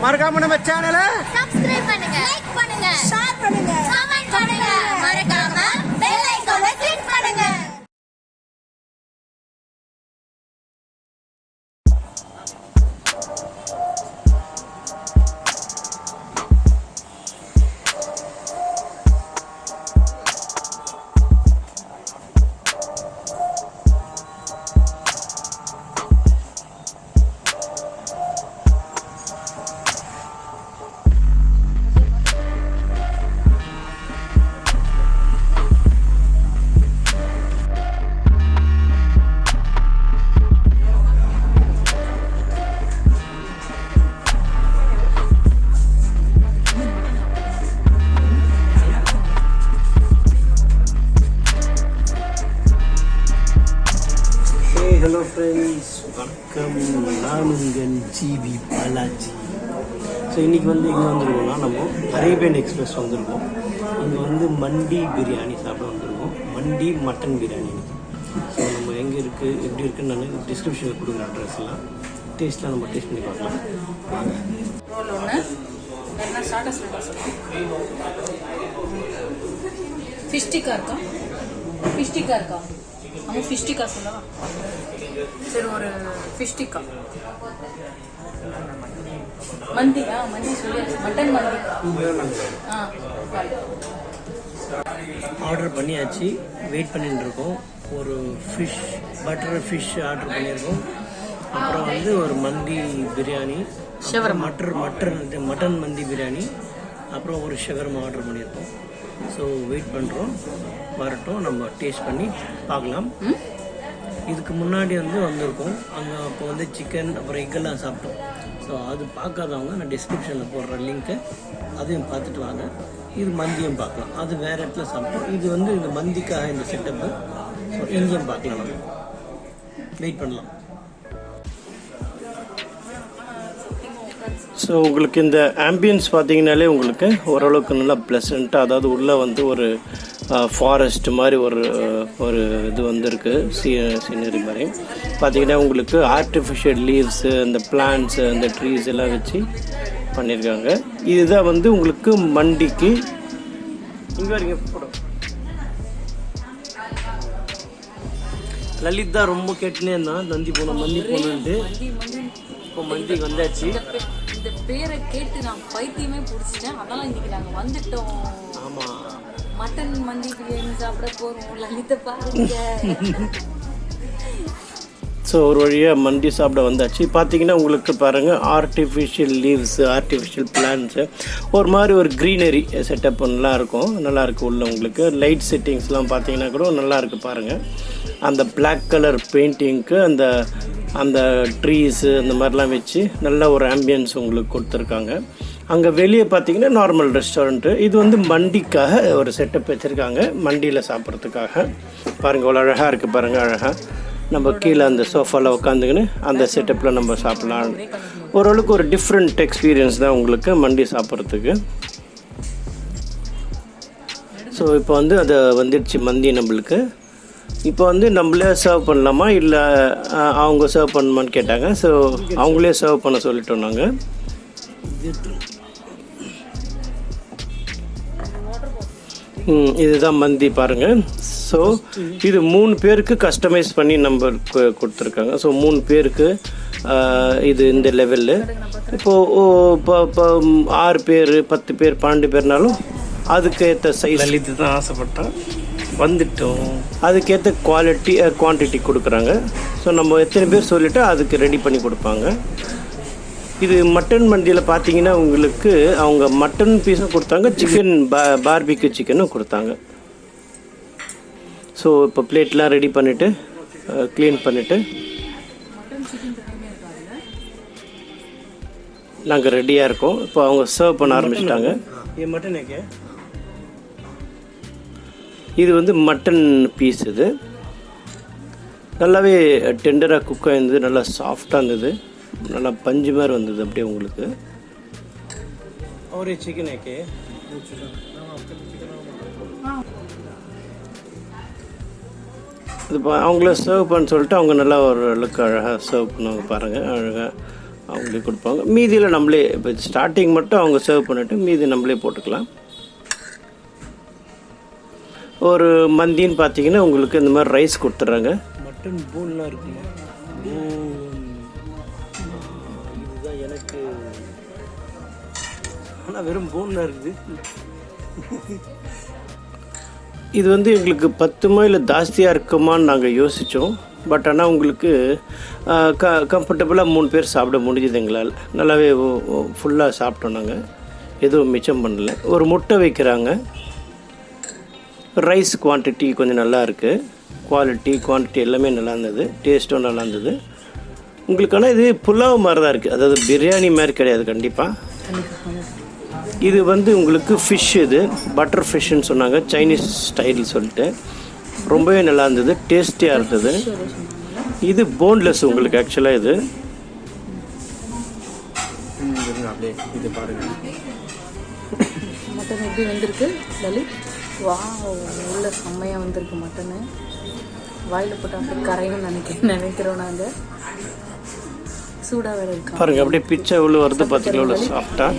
மறக்காம நம்ம சேனலை சப்ஸ்கிரைப் பண்ணுங்க, லைக் பண்ணுங்க, ஷேர் பண்ணுங்க, கமெண்ட் பண்ணுங்க. மறக்காம பெல் ஐகானை கிளிக் பண்ணுங்க. ஹலோ ஃப்ரெண்ட்ஸ், வணக்கம். நான் உங்கள் gvbalajeee. ஸோ இன்றைக்கி வந்து எங்கே வந்துருக்கோம்னா நம்ம அரேபியன் எக்ஸ்பிரஸ் வந்திருக்கோம். இங்கே வந்து மண்டி பிரியாணி சாப்பிட வந்திருக்கோம். மண்டி மட்டன் பிரியாணி. ஸோ நம்ம எங்கே இருக்குது, எப்படி இருக்குன்னு நான் டிஸ்கிரிப்ஷனில் கொடுக்குற அட்ரஸ்லாம் டேஸ்ட்லாம் நம்ம டேஸ்ட் பண்ணி பார்க்கலாம். ரோல் ஒன்று என்ன ஸ்டார்டர்ஸ் ஃபிஷ் டிக்கா இருக்கா? ஃபிஷ் டிக்கா இருக்கா? நம்ம ஃபிஷ் டிக்கா சொல்லலாம். சரி, ஒரு ஃபிஷ் டிக்கா. மந்தி மந்தி சொல்லியாச்சு. மட்டன் மந்தி ஆர்டர் பண்ணியாச்சு. வெயிட் பண்ணிட்டு இருக்கோம். ஒரு ஃபிஷ் பட்டர் ஃபிஷ் ஆர்டர் பண்ணியிருக்கோம். அப்புறம் வந்து ஒரு மந்தி பிரியாணி, மட்டன் மந்தி பிரியாணி, அப்புறம் ஒரு ஷவர்மா ஆர்டர் பண்ணியிருக்கோம். ஸோ வெயிட் பண்ணுறோம், வரட்டும், நம்ம டேஸ்ட் பண்ணி பார்க்கலாம். இதுக்கு முன்னாடி வந்து வந்திருக்கோம். அங்கே அப்போ வந்து சிக்கன் அப்புறம் எக்கெல்லாம் சாப்பிட்டோம். ஸோ அது பார்க்காதவங்க நான் டிஸ்கிரிப்ஷனில் போடுற லிங்க்கை அதையும் பார்த்துட்டு வாங்க. இது மந்தியும் பார்க்கலாம். அது வேறு இடத்துல சாப்பிட்டோம். இது வந்து இந்த மந்திக்காக இந்த செட்டப்பு. ஸோ இங்கேயும் பார்க்கலாம். நம்ம வெயிட் பண்ணலாம். ஸோ உங்களுக்கு இந்த ஆம்பியன்ஸ் பார்த்தீங்கன்னாலே உங்களுக்கு ஓரளவுக்கு நல்லா ப்ளசண்ட்டாக, அதாவது உள்ளே வந்து ஒரு ஃபாரஸ்ட் மாதிரி ஒரு இது வந்துருக்கு, சீனரி மாதிரி பார்த்தீங்கன்னா உங்களுக்கு ஆர்டிஃபிஷியல் லீவ்ஸு, அந்த பிளான்ட்ஸு, அந்த ட்ரீஸ் எல்லாம் வச்சு பண்ணியிருக்காங்க. இதுதான் வந்து உங்களுக்கு மண்டிக்கு இங்கே வரீங்க போடும். லலித் தான் ரொம்ப கேட்டுனே இருந்தான், மந்தி போகணுன்ட்டு. இப்போ மந்திக்கு வந்தாச்சு. இந்த பேரை கேட்டு நான் பைத்தியமே பிடிச்சிட்டேன். அதெல்லாம் இன்னைக்கு நாங்கள் வந்துட்டோம். ஆமாம், மட்டன் மந்தி பிரியாணி சாப்பிட போகிறோம். லலித்தை பாருங்க. ஸோ ஒரு வழியாக மண்டி சாப்பிட வந்தாச்சு. பார்த்தீங்கன்னா உங்களுக்கு பாருங்கள், ஆர்டிஃபிஷியல் லீவ்ஸு, ஆர்டிஃபிஷியல் பிளான்ட்ஸு, ஒரு மாதிரி ஒரு க்ரீனரி செட்டப் நல்லாயிருக்கும். நல்லாயிருக்கு. உள்ள உங்களுக்கு லைட் செட்டிங்ஸ்லாம் பார்த்தீங்கன்னா கூட நல்லாயிருக்கு. பாருங்கள், அந்த பிளாக் கலர் பெயிண்டிங்க்கு அந்த ட்ரீஸு அந்த மாதிரிலாம் வச்சு நல்ல ஒரு ஆம்பியன்ஸ் உங்களுக்கு கொடுத்துருக்காங்க. அங்கே வெளியே பார்த்தீங்கன்னா நார்மல் ரெஸ்டாரண்ட்டு. இது வந்து மண்டிக்காக ஒரு செட்டப் வச்சுருக்காங்க, மண்டியில் சாப்பிட்றதுக்காக. பாருங்கள், அவ்வளோ அழகாக இருக்குது. பாருங்கள், அழகாக நம்ம கீழே அந்த சோஃபாவில் உட்காந்துக்கின்னு அந்த செட்டப்பில் நம்ம சாப்பிட்லாம். ஓரளவுக்கு ஒரு டிஃப்ரெண்ட் எக்ஸ்பீரியன்ஸ் தான் உங்களுக்கு மண்டி சாப்பிட்றதுக்கு. ஸோ இப்போ வந்து அதை வந்துடுச்சு மந்தி நம்மளுக்கு. இப்போ வந்து நம்மளே சர்வ் பண்ணலாமா இல்லை அவங்க சர்வ் பண்ணணுமான்னு கேட்டாங்க. ஸோ அவங்களே சர்வ் பண்ண சொல்லிட்டோம் நாங்கள். இதுதான் மந்தி பாருங்கள். ஸோ இது 3 பேருக்கு கஸ்டமைஸ் பண்ணி நம்ம கொடுத்துருக்காங்க. ஸோ 3 பேருக்கு இது இந்த லெவலில். இப்போது இப்போ 6 பேர் 10 பேர் 12 பேர்னாலும் அதுக்கேற்ற சைஸ். லலித்து தான் ஆசைப்பட்டான், வந்துட்டோம். அதுக்கேற்ற குவான்டிட்டி கொடுக்குறாங்க. ஸோ நம்ம எத்தனை பேர் சொல்லிவிட்டு அதுக்கு ரெடி பண்ணி கொடுப்பாங்க. இது மட்டன் மண்டியில் பார்த்தீங்கன்னா உங்களுக்கு அவங்க மட்டன் பீஸும் கொடுத்தாங்க, சிக்கன் பார்பிக்யூ சிக்கனும் கொடுத்தாங்க. ஸோ இப்போ பிளேட்லாம் ரெடி பண்ணிவிட்டு க்ளீன் பண்ணிவிட்டு நாங்கள் ரெடியாக இருக்கோம். இப்போ அவங்க சர்வ் பண்ண ஆரம்பிச்சிட்டாங்க. இது மட்டன் ஏக்கே, இது வந்து மட்டன் பீஸ். இது நல்லாவே டெண்டராக குக் ஆகிருந்தது, நல்லா சாஃப்டாக இருந்தது, நல்லா பஞ்சு மாதிரி வந்தது அப்படியே உங்களுக்கு. ஒரு சிக்கன் ஏக்கே இது அவங்கள சர்வ் பண்ண சொல்லிட்டு அவங்க நல்லா ஒரு லுக் அழகாக சர்வ் பண்ணுவாங்க பாருங்கள். அழகாக அவங்களே கொடுப்பாங்க. மீதியில் நம்மளே இப்போ ஸ்டார்டிங் மட்டும் அவங்க சர்வ் பண்ணிவிட்டு மீதி நம்மளே போட்டுக்கலாம். ஒரு மந்தின்னு பார்த்தீங்கன்னா உங்களுக்கு இந்த மாதிரி ரைஸ் கொடுத்துட்றாங்க. மட்டன் போன்லாம் இருக்குமா? இதுதான் எனக்கு, ஆனால் வெறும் போன்லாம் இருக்குது. இது வந்து எங்களுக்கு 10 மைல் ஜாஸ்தியாக இருக்குமான்னு நாங்கள் யோசித்தோம். பட் ஆனால் உங்களுக்கு கம்ஃபர்டபுளாக 3 பேர் சாப்பிட முடிஞ்சுது எங்களால். நல்லாவே ஃபுல்லாக சாப்பிட்டோம் நாங்கள், எதுவும் மிச்சம் பண்ணல. ஒரு முட்டை வைக்கிறாங்க. ரைஸ் குவான்டிட்டி கொஞ்சம் நல்லா இருக்குது. குவான்டிட்டி எல்லாமே நல்லா இருந்தது. டேஸ்ட்டும் நல்லா இருந்தது உங்களுக்கு. ஆனால் இது புலாவ் மாதிரி தான் இருக்குது, அதாவது பிரியாணி மாதிரி கிடையாது கண்டிப்பாக. இது வந்து உங்களுக்கு ஃபிஷ், இது பட்டர் ஃபிஷ்ஷுன்னு சொன்னாங்க, சைனீஸ் ஸ்டைல் சொல்லிட்டு. ரொம்பவே நல்லா இருந்தது, டேஸ்டியாக இருந்தது. இது போன்லெஸ் உங்களுக்கு ஆக்சுவலாக. இது இது பாருங்கள் மட்டன் எப்படி வந்திருக்கு லலித். வா, உள்ள செம்மையாக வந்திருக்கு மட்டனு. வாயில் போட்டு அப்படியே கரையும் நினைக்கிறோம் நாங்கள். சூடாக வேறு இருக்கா பாருங்கள், அப்படியே பிச்சை உள்ள வருது பார்த்தீங்களா, உள்ள சாஃப்டாக.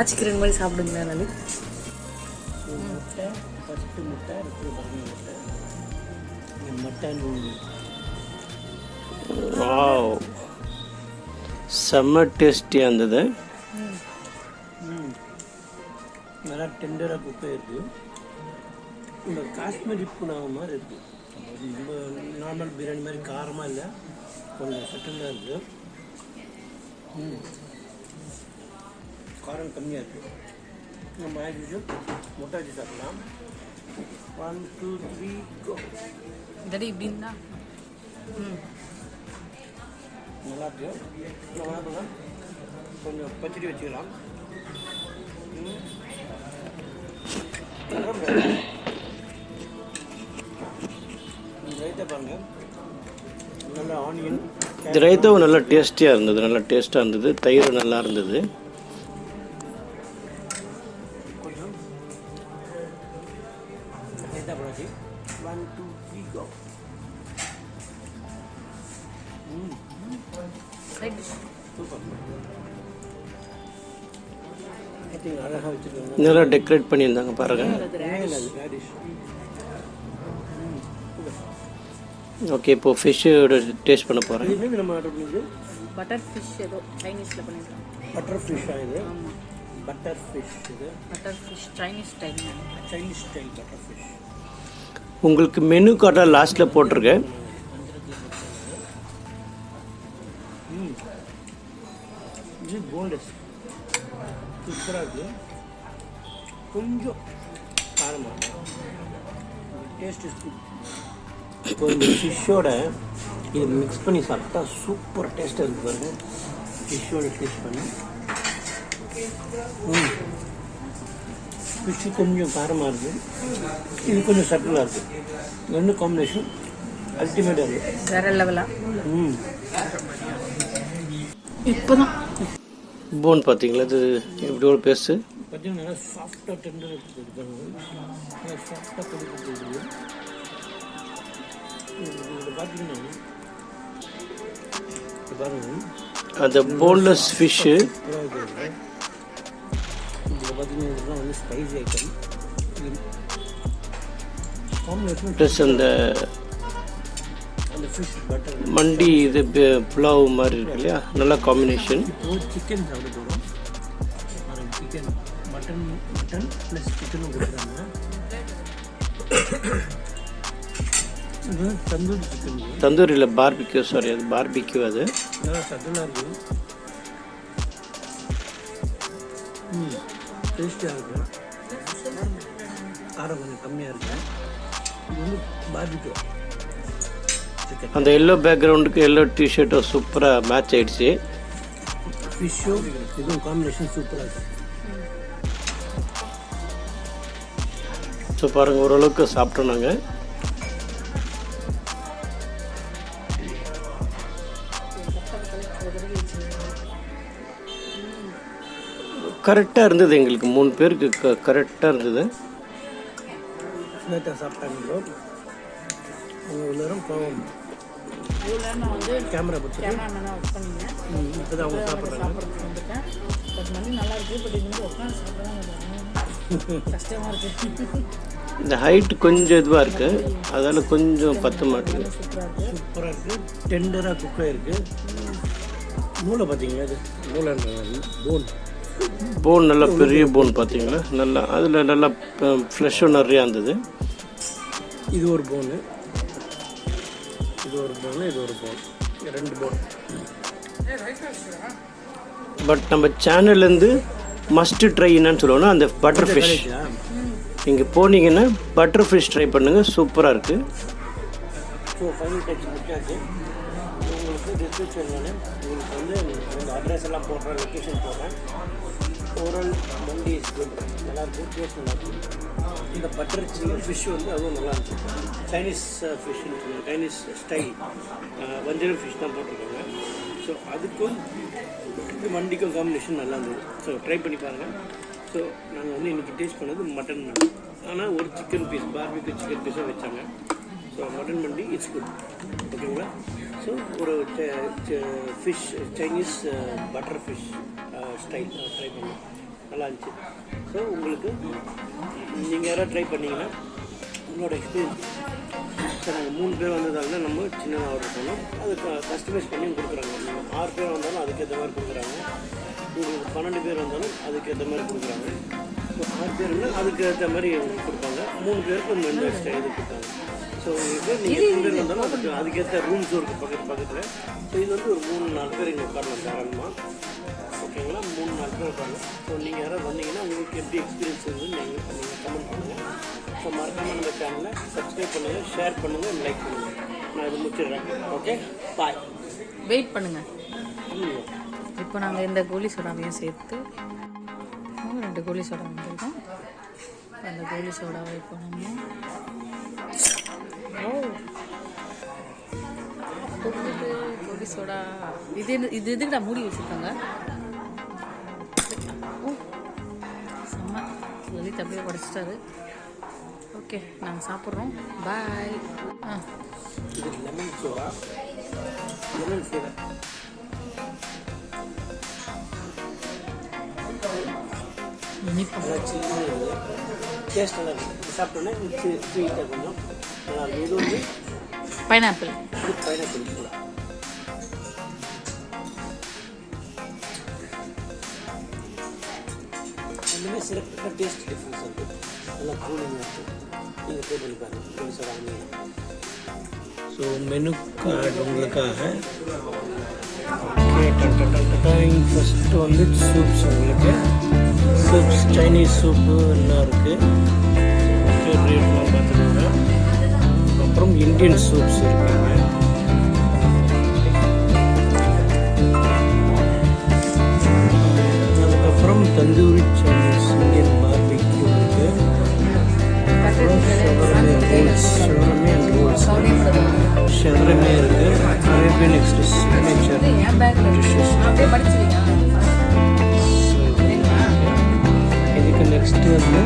ஆச்சிக்கிறன் மாதிரி சாப்பிடுங்களா லலித். மட்டன் வாவ், செம்ம டேஸ்டியாக இருந்தது. நல்லா டெண்டராக குக் ஆகிருக்கு. இந்த காஷ்மீரி புலாவ் மாதிரி இருக்குது. ரொம்ப நார்மல் பிரியாணி மாதிரி காரமாக இல்லை, கொஞ்சம் சட்டலாக இருக்குது. காரம் கம்மியாக இருக்குது. நம்ம ஆயிடுச்சு முட்டை வச்சு சாப்பிடலாம். 1 2 3 கோ. இதடி இப்படின்னா நல்லா இருக்கு. நம்ம கொஞ்சம் பச்சடி வச்சுக்கலாம். இது ரைத்தாவும் நல்லா டேஸ்டியாக இருந்தது, நல்லா டேஸ்ட்டாக இருந்தது. தயிர் நல்லா இருந்தது. நல்லா டெக்கரேட் பண்ணியிருந்தாங்க பாருங்க. ஓகே, இப்போ ஃபிஷ்ஷோட டேஸ்ட் பண்ண போகிறேன். பட்டர் ஃபிஷ் ஏதோ சைனீஸில் பண்ணியிருக்காங்க. பட்டர் ஃபிஷ்ஷா இது? பட்டர் ஃபிஷ் இது. Butter fish Chinese style butter fish. உங்களுக்கு மெனு கார்டை லாஸ்ட்டில் போட்டிருக்கேன். இது போன்லெஸ் சூப்பராக இருக்குது. கொஞ்சம் காரமாக டேஸ்ட் இஸ் குட். கொஞ்சம் ஃபிஷ்ஷோட இது மிக்ஸ் பண்ணி சாப்பிட்டா சூப்பர் டேஸ்ட்டாக இருக்குது பாருங்க. ஃபிஷ்ஷோட டேஸ்ட் பண்ணி ஃபிஷ்ஷு கொஞ்சம் காரமாக இருக்குது, இது கொஞ்சம் சட்டிலாக இருக்குது. ரெண்டு காம்பினேஷன் அல்டிமேட்டாக இருக்குது, வேறு லெவலாக. இப்போ தான் போன் பார்த்தீங்களா, இது எப்படி ஒரு பேஸு பார்த்தீங்கன்னா நல்லா சாஃப்டாக டெண்டர் இருக்குது. சாஃப்டாக கொடுக்குறது பார்த்தீங்கன்னா அந்த போன்லெஸ் ஃபிஷ்ஷு. இதில் பார்த்தீங்கன்னா வந்து ஸ்பைசி ஐட்டம் ப்ளஸ் அந்த ஃபிஷ் பட்டர் மண்டி இது புலாவ் மாதிரி இருக்கு இல்லையா, நல்ல காம்பினேஷன். இப்போது சிக்கன் சாப்பிட போகிறோம். சிக்கன் மட்டன் ப்ளஸ் சிக்கனும் கொடுக்குறாங்க. தந்தூரி சிக்கன், தந்தூரி இல்லை பார்பிக்யூ, சாரி அது பார்பிக்யூ. அது நல்லா சட்டலாக இருக்குது, டேஸ்டியாக இருக்குது. காரம் கொஞ்சம் கம்மியாக இருக்குது. இது வந்து பார்பிக்யூ சிக்கன். அந்த எல்லோ பேக்ரவுண்டுக்கு எல்லோ டிஷர்ட்டும் சூப்பராக மேட்ச் ஆகிடுச்சு. ஃபிஷ்ஷும் இதுவும் காம்பினேஷன் சூப்பராக இருக்குது. ஸோ பாருங்கள், ஓரளவுக்கு சாப்பிட்டோம் நாங்கள். கரெக்டாக இருந்தது, எங்களுக்கு 3 பேருக்கு கரெக்டாக இருந்தது. சாப்பிட்டாங்க. எல்லாரும் பாவம் இவ்வளோ நான் வந்து கேமரா பிடிச்சி கேமராமேனாக ஒர்க் பண்ணியிருந்தேன். இப்போ தான் அவங்க சாப்பிட்றாங்க. சாப்பிட்றதுக்கு வந்துட்டேன். பட் மணி நல்லா இருக்குது. பட் இது வந்து உட்காந்து சாப்பிட தான் கஷ்டமாக இருக்குது. இந்த ஹைட் கொஞ்சம் இதுவாக இருக்குது, அதால் கொஞ்சம் பத்த மாட்டேங்குது. சூப்பராக இருக்குது, டெண்டராக குக்காக இருக்குது. மூளை பார்த்தீங்களா, அது மூளை போன் நல்லா பெரிய போன் பார்த்தீங்களா, நல்லா அதில் நல்லா ஃப்ளெஷ்ஷும் நிறையா இருந்தது. இது ஒரு போனு, இது ஒரு போனு, இது ஒரு போன், 2 போன். பட் நம்ம சேனல்லேருந்து மஸ்ட்டு ட்ரை என்னன்னு சொல்லுவோன்னா அந்த பட்டர் ஃபிஷ். நீங்கள் போனீங்கன்னா பட்டர் ஃபிஷ் ட்ரை பண்ணுங்கள், சூப்பராக இருக்குது. ஸோ ஃபைனல் டச் முடிச்சாச்சு. உங்களுக்கு டிஸ்கிரிப்ஷனில் உங்களுக்கு வந்து இந்த அட்ரஸ் எல்லாம் போடுறேன், லொக்கேஷன் போடுறேன். ஓரல் மண்டி இஸ் குட், நல்லாயிருக்கு, டேஸ்ட் நல்லாயிருக்கு. இந்த பட்டர் ஃபிஷ் வந்து அதுவும் நல்லாயிருக்கும். சைனீஸ் ஃபிஷ்ஷுன்னு சொல்லுவாங்க, சைனீஸ் ஸ்டைல் வஞ்சரம் ஃபிஷ் தான் போட்டிருக்காங்க. ஸோ அதுக்கும் இது மண்டிக்கும் காம்பினேஷன் நல்லா இருந்தது. ஸோ ட்ரை பண்ணி பாருங்கள். ஸோ நாங்கள் வந்து இன்றைக்கி டேஸ்ட் பண்ணது மட்டன் மண்டி. ஆனால் ஒரு சிக்கன் பீஸ், பார்பிக்யூ சிக்கன் பீஸாக வச்சாங்க. So mutton Mandi it's good, ஓகேங்களா. ஸோ ஒரு fish Chinese butter fish style try பண்ணோம், நல்லா இருந்துச்சு. ஸோ உங்களுக்கு நீங்கள் யாராவது ட்ரை பண்ணிங்கன்னா உங்களோட எக்ஸ்பீரியன்ஸ். சார் நாங்கள் 3 பேர் வந்ததால நம்ம சின்னதாக ஆர்டர் பண்ணோம், அது கஸ்டமைஸ் பண்ணி கொடுக்குறாங்க. 6 பேர் வந்தாலும் அதுக்கேற்ற மாதிரி கொடுக்குறாங்க. உங்களுக்கு 12 பேர் வந்தாலும் அதுக்கேற்ற மாதிரி கொடுக்குறாங்க. ஸோ 6 பேருன்னா அதுக்கேற்ற மாதிரி கொடுப்பாங்க. 3 பேருக்கு இந்த ஸ்டைல் கொடுத்தாங்க. ஸோ உங்களுக்கு நீங்கள் 3 பேர் வந்தாலும் அதுக்கேற்ற ரூம்ஸும் இருக்குது பக்கத்தில். ஸோ இது வந்து ஒரு 3-4 பேர் இங்கே உட்காரலாம் தாராளமாக, ஓகேங்களா. 3-4 பேர் உட்காரலாம். ஸோ நீங்கள் யாராவது வந்தீங்கன்னா உங்களுக்கு எப்படி எக்ஸ்பீரியன்ஸ் இருந்துன்னு நீங்கள் கமெண்ட் பண்ணுங்கள். ஸோ மறக்காமல் நம்ம சேனலை சப்ஸ்கிரைப் பண்ணுங்கள், ஷேர் பண்ணுங்கள், லைக் பண்ணுங்கள். நான் இது முடிச்சிடுறேன். ஓகே, பாய். வெயிட் பண்ணுங்கள். இப்போ நாங்கள் இந்த கோலி சோடாவையும் சேர்த்து 2 கோலி சோடா வந்துருக்கோம். அந்த கோலி சோடாவை இப்போ நம்ம கோலி சோடா இது எதுக்கு நான் மூடி வச்சுருக்காங்க. செம்ம லலித் அப்படியே உடச்சிட்டாரு. ஓகே, நாங்கள் சாப்பிட்றோம். பாய். இது lemon soda, lemon flavour. Taste நல்லா இருக்குது. சாப்பிட்டோன்னே ஸ்வீட்டாக கொஞ்சம் நல்லா இருக்குது. இது வந்து பைனாப்பிள், இது பைனாப்பிள் கூட. ரெண்டுமே சிறப்பாக டேஸ்ட் டிஃப்ரென்ஸ் இருக்குது, நல்லா கூலிங்காக இருக்குது. நீங்கள் ட்ரை பண்ணி பாருங்கள், சொல்லி சொல்கிறாங்க. ஸோ மெனு கார்டு உங்களுக்காக. ஃபஸ்ட்டு வந்து சூப்ஸ், உங்களுக்கு சூப்ஸ் சைனீஸ் சூப்பு எல்லாம் இருக்குது. ரேட்லாம் பார்த்துக்கோங்க. அப்புறம் இந்தியன் சூப்ஸ் இருக்குங்க. அதுக்கப்புறம் தந்தூரி சைனீஸ் இந்தியன் பார்பிக்யூ இருக்குது. அப்புறம் ஷவர்மே இருக்குது. Arabian express signature dishes. இதுக்கு நெக்ஸ்ட்டு வந்து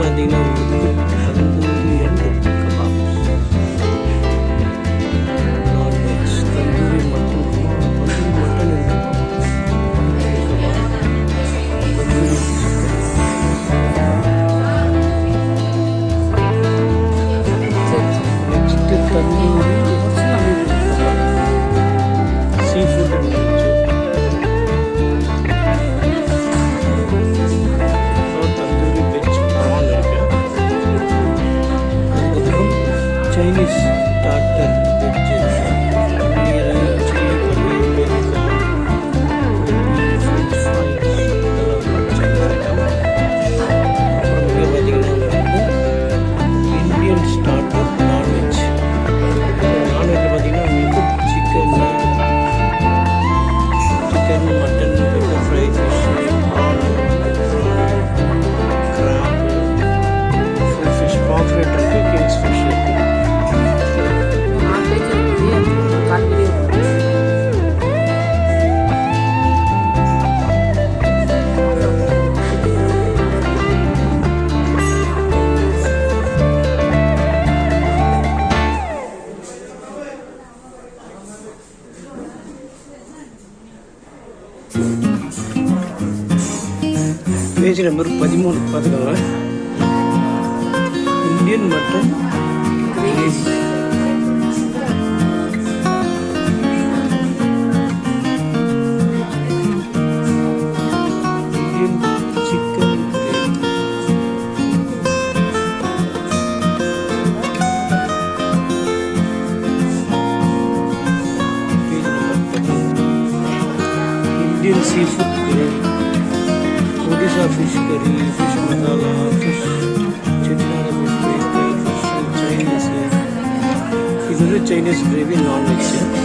பார்த்தீங்கன்னா tandoori and kebabs, non veg tandoori mutton next tandoori seafood இருந்துச்சு. தந்தூரி வெஜ் ப்ரான் இருக்கு. நம்பர் 13 பார்த்துக்கோங்க. Indian mutton gravy. Indian chicken gravy. Indian seafood curry, Odisha fish curry, fish masala, fish Chennai fish curry, fish Chinese. This is a Chinese gravy, non-veg.